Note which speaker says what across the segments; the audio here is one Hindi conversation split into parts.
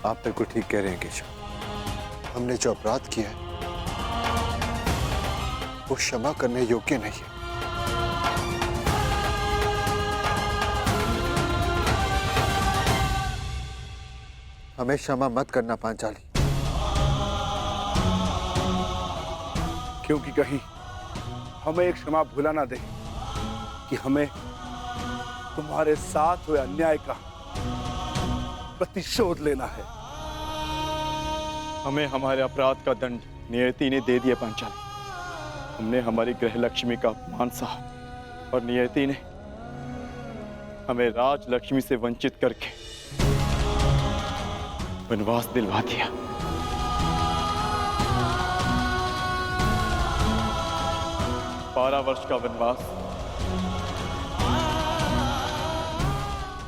Speaker 1: आप बिल्कुल ठीक कह रहे हैं केशव। हमने जो अपराध किया है वो क्षमा करने योग्य नहीं है। हमें क्षमा मत करना पांचाली,
Speaker 2: क्योंकि कहीं हमें एक क्षमा भुला ना दे कि हमें तुम्हारे साथ हुए अन्याय का प्रतिशोध लेना है।
Speaker 3: हमें हमारे अपराध का दंड नियति ने दे दिया पांचाली। हमने हमारी गृह लक्ष्मी का अपमान सहा और नियति ने हमें राज लक्ष्मी से वंचित करके वनवास दिलवा दिया। बारह वर्ष का वनवास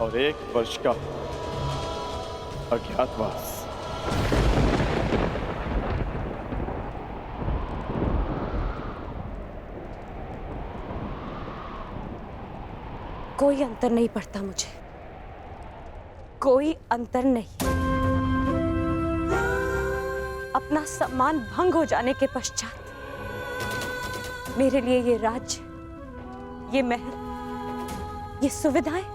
Speaker 3: और 1 वर्ष का अज्ञातवास।
Speaker 4: कोई अंतर नहीं पड़ता मुझे, कोई अंतर नहीं। अपना सम्मान भंग हो जाने के पश्चात मेरे लिए ये राज्य, ये महल, ये सुविधाएं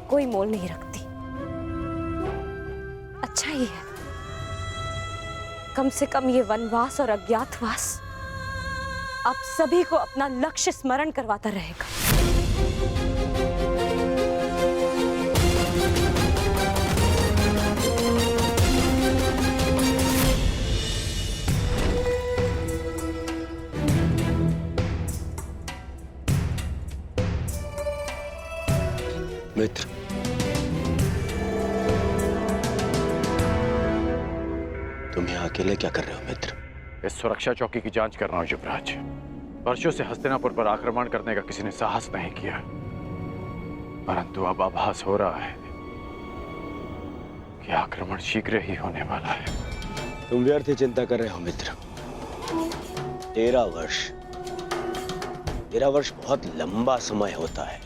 Speaker 4: कोई मोल नहीं रखती। अच्छा ही है, कम से कम ये वनवास और अज्ञातवास आप सभी को अपना लक्ष्य स्मरण करवाता रहेगा।
Speaker 5: मित्र, तुम यहाँ अकेले क्या कर रहे हो मित्र?
Speaker 3: इस सुरक्षा चौकी की जांच कर रहा हूं युवराज। वर्षों से हस्तिनापुर पर आक्रमण करने का किसी ने साहस नहीं किया, परंतु अब आभास हो रहा है कि आक्रमण शीघ्र ही होने वाला है।
Speaker 5: तुम व्यर्थ ही चिंता कर रहे हो मित्र। 13 वर्ष बहुत लंबा समय होता है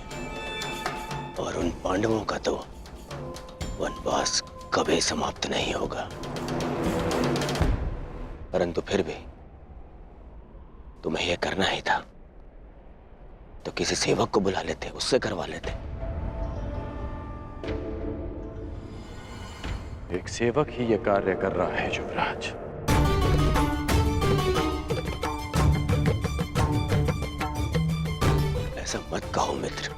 Speaker 5: और उन पांडवों का तो वनवास कभी समाप्त नहीं होगा। परंतु फिर भी तुम्हें यह करना ही था तो किसी सेवक को बुला लेते, उससे करवा लेते।
Speaker 3: एक सेवक ही यह कार्य कर रहा है युवराज।
Speaker 5: ऐसा मत कहो मित्र,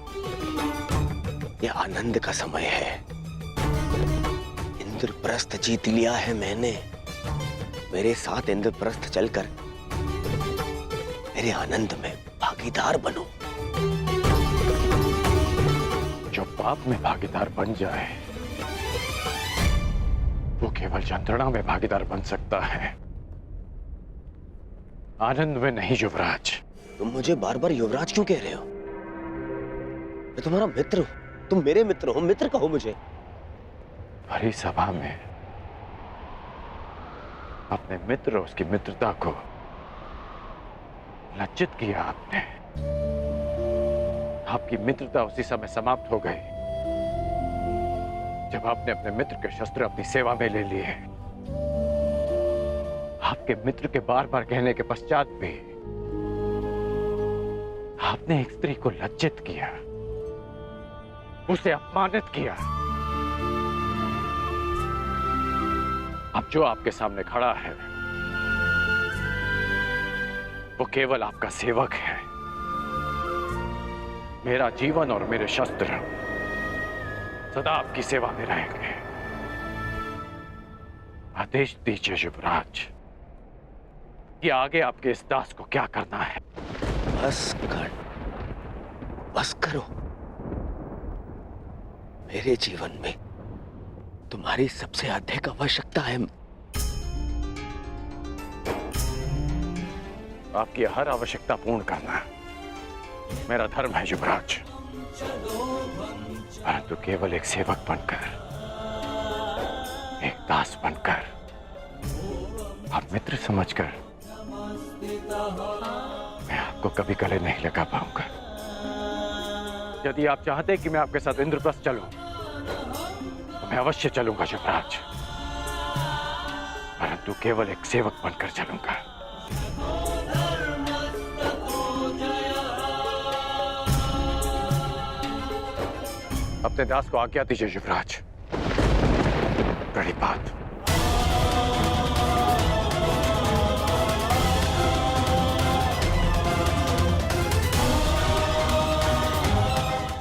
Speaker 5: यह आनंद का समय है। इंद्रप्रस्थ जीत लिया है मैंने। मेरे साथ इंद्रप्रस्थ चलकर मेरे आनंद में भागीदार बनो।
Speaker 3: जो पाप में भागीदार बन जाए वो केवल यंत्रणा में भागीदार बन सकता है, आनंद में नहीं युवराज।
Speaker 5: तुम मुझे बार बार युवराज क्यों कह रहे हो? मैं तुम्हारा मित्र हूं, तुम मेरे मित्र हो, मित्र कहो मुझे।
Speaker 3: भरी सभा में अपने मित्र, उसकी मित्रता को लज्जित किया आपने। आपकी मित्रता उसी समय समाप्त हो गई जब आपने अपने मित्र के शस्त्र अपनी सेवा में ले लिए। आपके मित्र के बार बार कहने के पश्चात भी आपने एक स्त्री को लज्जित किया, उसे अपमानित किया। अब जो आपके सामने खड़ा है वो केवल आपका सेवक है। मेरा जीवन और मेरे शस्त्र सदा आपकी सेवा में रहेंगे। आदेश दीजिए युवराज कि आगे आपके इस दास को क्या करना है।
Speaker 5: बस करो। मेरे जीवन में तुम्हारी सबसे अधिक आवश्यकता है।
Speaker 3: आपकी हर आवश्यकता पूर्ण करना मेरा धर्म है युवराज, परंतु केवल एक सेवक बनकर, एक दास बनकर और मित्र समझकर मैं आपको कभी गले नहीं लगा पाऊंगा। यदि आप चाहते कि मैं आपके साथ इंद्रप्रस्थ चलूं तो
Speaker 6: मैं अवश्य चलूंगा युवराज, परंतु केवल एक सेवक बनकर चलूंगा। अपने दास को आज्ञा दीजिए युवराज। प्रणिपात।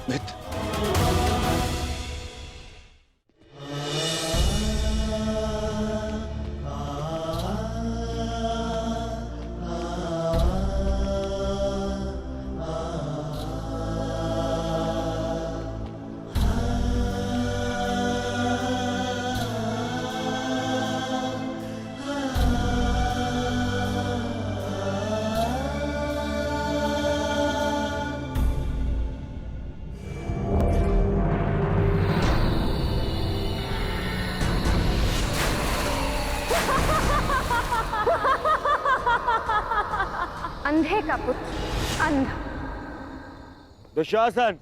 Speaker 5: मित्र,
Speaker 4: अंधे का पुत्र अंधा।
Speaker 3: दुशासन,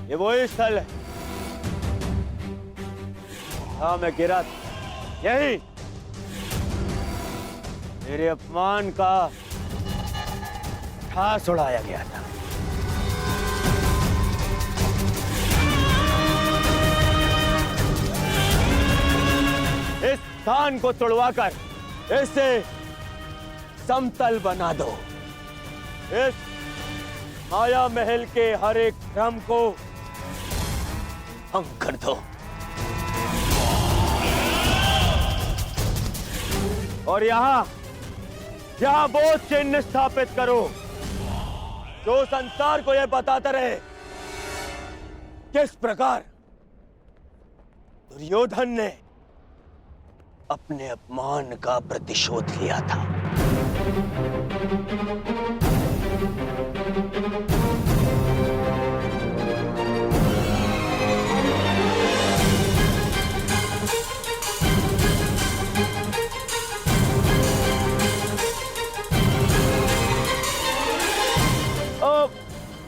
Speaker 3: ये वही स्थल है। हाँ, मैं गिरा था यही। मेरे अपमान का ठास उड़ाया गया था। इस स्थान को तोड़वाकर इसे समतल बना दो। इस माया महल के हर एक भ्रम को भंग कर दो और यहाँ वो चिन्ह स्थापित करो जो संसार को यह बताता रहे किस प्रकार दुर्योधन ने अपने अपमान का प्रतिशोध लिया था।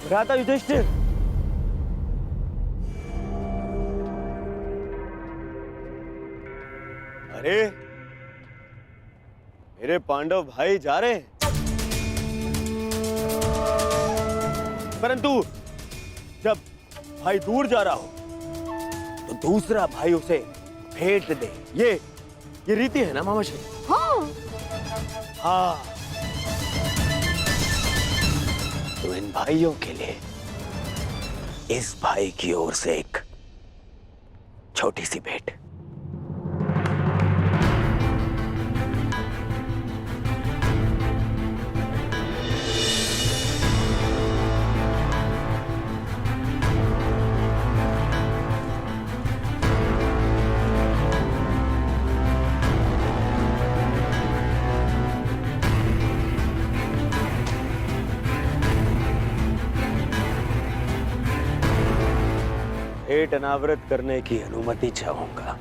Speaker 3: भ्राता युधिष्ठिर, अरे मेरे पांडव भाई जा रहे हैं, परंतु जब भाई दूर जा रहा हो तो दूसरा भाई उसे भेंट दे। ये रीति है ना मामा श्री? हाँ।
Speaker 5: तो इन भाइयों के लिए इस भाई की ओर से एक छोटी सी भेंट।
Speaker 3: भेंट अनावृत करने की अनुमति चाहूंगा।